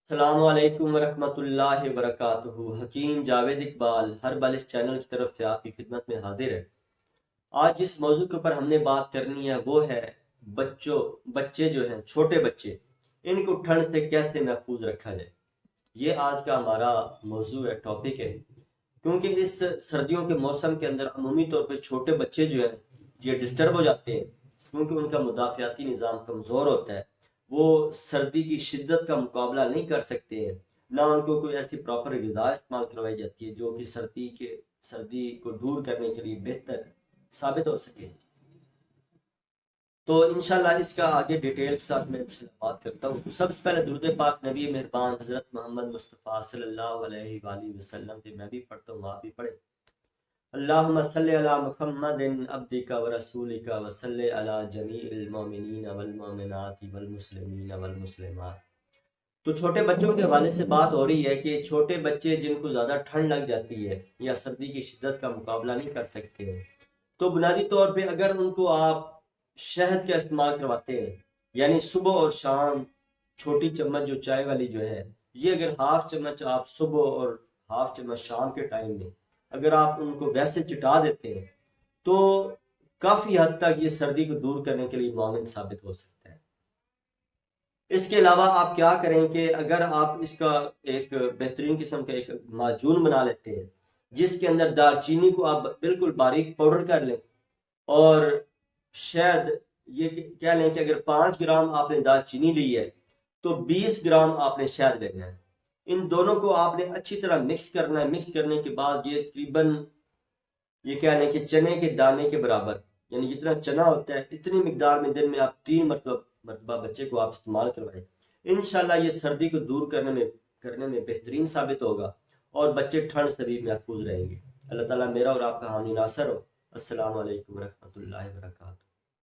السلام علیکم ورحمۃ اللہ وبرکاتہ۔ حکیم جاوید اقبال ہر بال اس چینل کی طرف سے آپ کی خدمت میں حاضر ہے۔ آج جس موضوع کے اوپر ہم نے بات کرنی ہے وہ ہے بچے جو ہیں، چھوٹے بچے، ان کو ٹھنڈ سے کیسے محفوظ رکھا جائے۔ یہ آج کا ہمارا موضوع ہے، ٹاپک ہے، کیونکہ اس سردیوں کے موسم کے اندر عمومی طور پہ چھوٹے بچے جو ہیں یہ ڈسٹرب ہو جاتے ہیں، کیونکہ ان کا مدافعاتی نظام کمزور ہوتا ہے۔ وہ سردی کی شدت کا مقابلہ نہیں کر سکتے ہیں، نہ ان کو کوئی ایسی پراپر غذا استعمال کروائی جاتی ہے جو کہ سردی کو دور کرنے کے لیے بہتر ثابت ہو سکے۔ تو انشاءاللہ اس کا آگے ڈیٹیل کے ساتھ میں بات کرتا ہوں۔ سب سے پہلے درود پاک نبی مہربان حضرت محمد مصطفیٰ صلی اللہ علیہ وآلہ وسلم پہ میں بھی پڑھتا ہوں، آپ بھی پڑھیں۔ اللہم صلی علی محمد عبدک و رسولک و صلی علی جمیع المؤمنین والمؤمنات والمسلمین والمسلمات۔ تو چھوٹے بچوں کے حوالے سے بات ہو رہی ہے کہ چھوٹے بچے جن کو زیادہ ٹھنڈ لگ جاتی ہے یا سردی کی شدت کا مقابلہ نہیں کر سکتے ہیں، تو بنیادی طور پہ اگر ان کو آپ شہد کا استعمال کرواتے ہیں، یعنی صبح اور شام چھوٹی چمچ جو چائے والی جو ہے، یہ اگر ہاف چمچ آپ صبح اور ہاف چمچ شام کے ٹائم میں اگر آپ ان کو ویسے چٹا دیتے ہیں تو کافی حد تک یہ سردی کو دور کرنے کے لیے معاون ثابت ہو سکتا ہے۔ اس کے علاوہ آپ کیا کریں کہ اگر آپ اس کا ایک بہترین قسم کا ایک معجون بنا لیتے ہیں جس کے اندر دار چینی کو آپ بالکل باریک پاؤڈر کر لیں، اور شاید یہ کہہ لیں کہ اگر 5 گرام آپ نے دار چینی لی ہے تو 20 گرام آپ نے شہد لینا ہے۔ ان دونوں کو آپ نے اچھی طرح مکس کرنا ہے۔ مکس کرنے کے بعد یہ تقریباً یہ کہہ لیں کہ چنے کے دانے کے برابر، یعنی جتنا چنا ہوتا ہے اتنی مقدار میں دن میں آپ 3 مرتبہ بچے کو آپ استعمال کروائیں۔ انشاءاللہ یہ سردی کو دور کرنے میں بہترین ثابت ہوگا اور بچے ٹھنڈ سے بھی محفوظ رہیں گے۔ اللہ تعالیٰ میرا اور آپ کا حامی ناصر ہو۔ السلام علیکم ورحمۃ اللہ وبرکاتہ۔